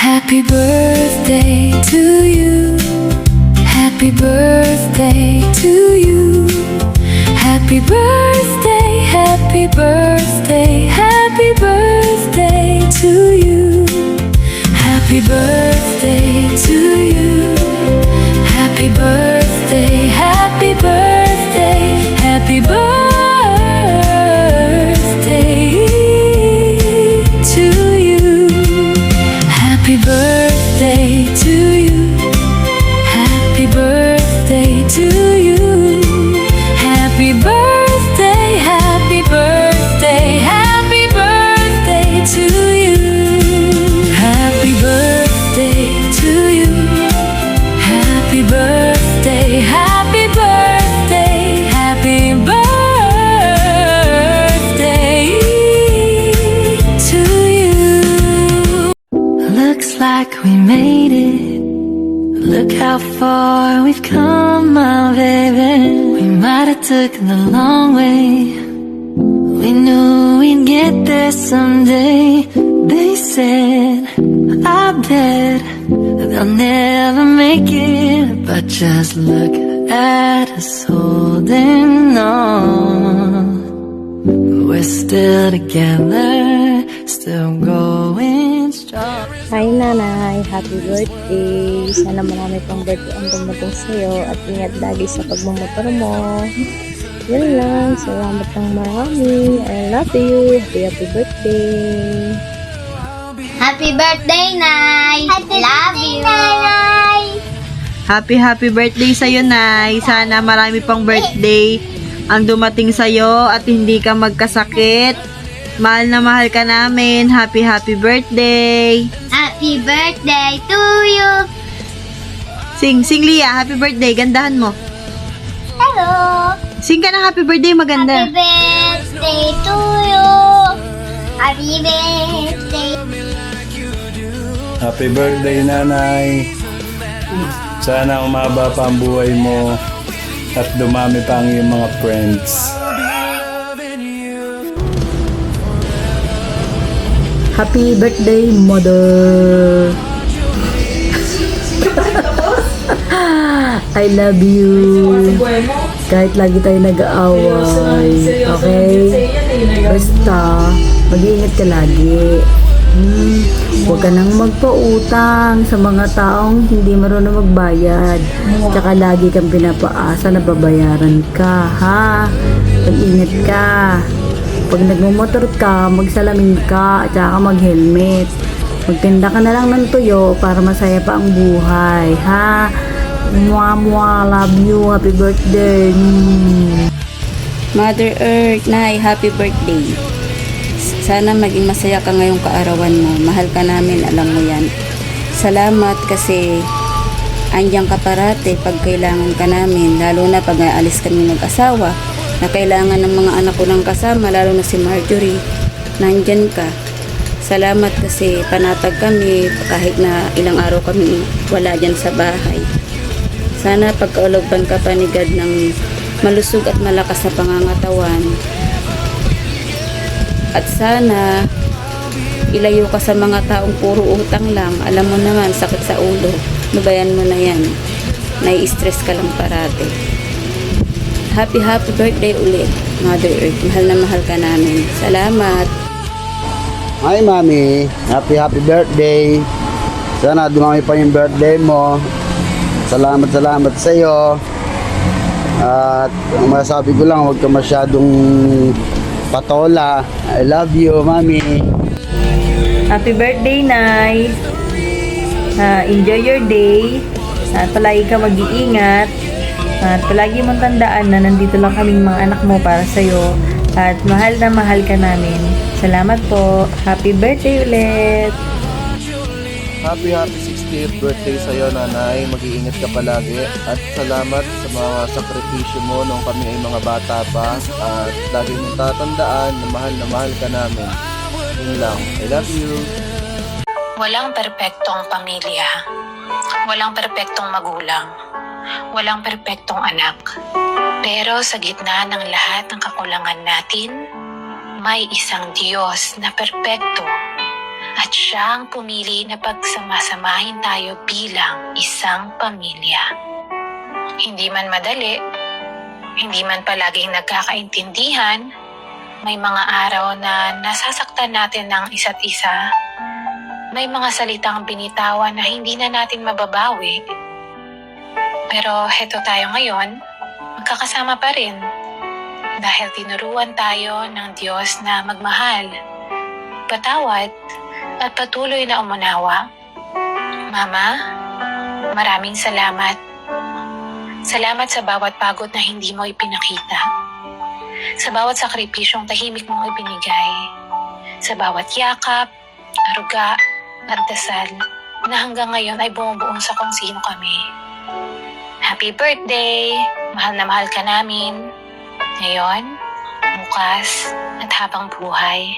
Happy birthday to you. Happy birthday to you. Happy birthday, happy birthday, happy birthday to you. Happy birthday to you. Happy birthday, happy birthday, happy birthday to you. Happy birthday to you. Happy birthday to you. Happy birthday, happy birthday, happy birthday to you. Happy birthday to you. Happy birthday, happy birthday, happy birthday to you. Looks like we made it. Look how far we've come, my baby. We might have took the long way. We knew we'd get there someday. They said, I bet they'll never make it. But just look at us holding on. We're still together, still going strong. Hi Nanay, happy birthday! Sana marami pang birthday ang dumating sa'yo at ingat lagi sa pagmamotor mo. Yan lang, salamat ng marami. I love you. Happy birthday! Happy birthday, Nay! I love you! Nay! Happy birthday sa'yo, Nay. Sana marami pang birthday ang dumating sa'yo at hindi ka magkasakit. Mahal na mahal ka namin. Happy birthday. Happy birthday to you! Sing Lia. Happy birthday. Gandahan mo. Hello! Sing ka na happy birthday. Maganda. Happy birthday to you! Happy birthday! Happy birthday, Nanay. Sana umaba pa ang buhay mo at dumami pa ang iyong mga friends. Happy birthday, mother! I love you. Kahit lagi tayo nag-aaway. Okay? Basta, mag-iingat ka lagi. Huwag ka nang magpautang sa mga taong hindi marunong magbayad. Tsaka lagi kang pinapaasa na babayaran ka, ha? Mag-ingat ka. Pag nagmumotor ka, magsalamin ka, at saka mag-helmet. Magtinda ka na lang ng tuyo para masaya pa ang buhay, ha? Mwah, love you, happy birthday. Mother Earth, Nay, happy birthday. Sana maging masaya ka ngayong kaarawan mo. Mahal ka namin, alam mo yan. Salamat kasi andyan ka parate pag kailangan ka namin, lalo na pag aalis kami mag-asawa, na kailangan ng mga anak ko ng kasama, lalo na si Marjorie, nandyan ka. Salamat kasi panatag kami kahit na ilang araw kami wala dyan sa bahay. Sana pagkaulogban ka pa ni God ng malusog at malakas na pangangatawan. At sana ilayo ka sa mga taong puro utang lang. Alam mo naman, sakit sa ulo. Lubayan mo na yan. Nai-stress ka lang parate. Happy birthday ulit, Mother Earth. Mahal na mahal ka namin. Salamat. Hi, Mami. Happy birthday. Sana dumami pa yung birthday mo. Salamat sa iyo. At ang masasabi ko lang, huwag ka masyadong patola. I love you, Mami. Happy birthday, Nay. Enjoy your day. At palagi ka mag-iingat. At palagi mong tandaan na nandito lang kaming mga anak mo para sa'yo. At mahal na mahal ka namin. Salamat po. Happy birthday ulit. Happy 60th birthday sa'yo, Nanay. Mag-iingat ka palagi. At salamat sa mga sakripisyo mo nung kami ay mga bata pa. At lagi mong tatandaan na mahal ka namin. Yun lang. I love you. Walang perpektong pamilya. Walang perpektong magulang. Walang perpektong anak. Pero sa gitna ng lahat ng kakulangan natin, may isang Diyos na perpekto At siya ang pumili na pagsamasamahin tayo bilang isang pamilya. Hindi man madali, hindi man palaging nagkakaintindihan, may mga araw na nasasaktan natin ng isa't isa. May mga salitang binitawan na hindi na natin mababawi. Pero heto tayo ngayon, magkakasama pa rin. Dahil tinuruan tayo ng Diyos na magmahal, patawad, at patuloy na umunawa. Mama, maraming salamat. Salamat sa bawat pagod na hindi mo ipinakita. Sa bawat sakripisyong tahimik mong ibinigay. Sa bawat yakap, aruga, at dasal na hanggang ngayon ay bumubuong sa kung sino kami. Happy birthday! Mahal na mahal ka namin. Ngayon, bukas, at habang buhay.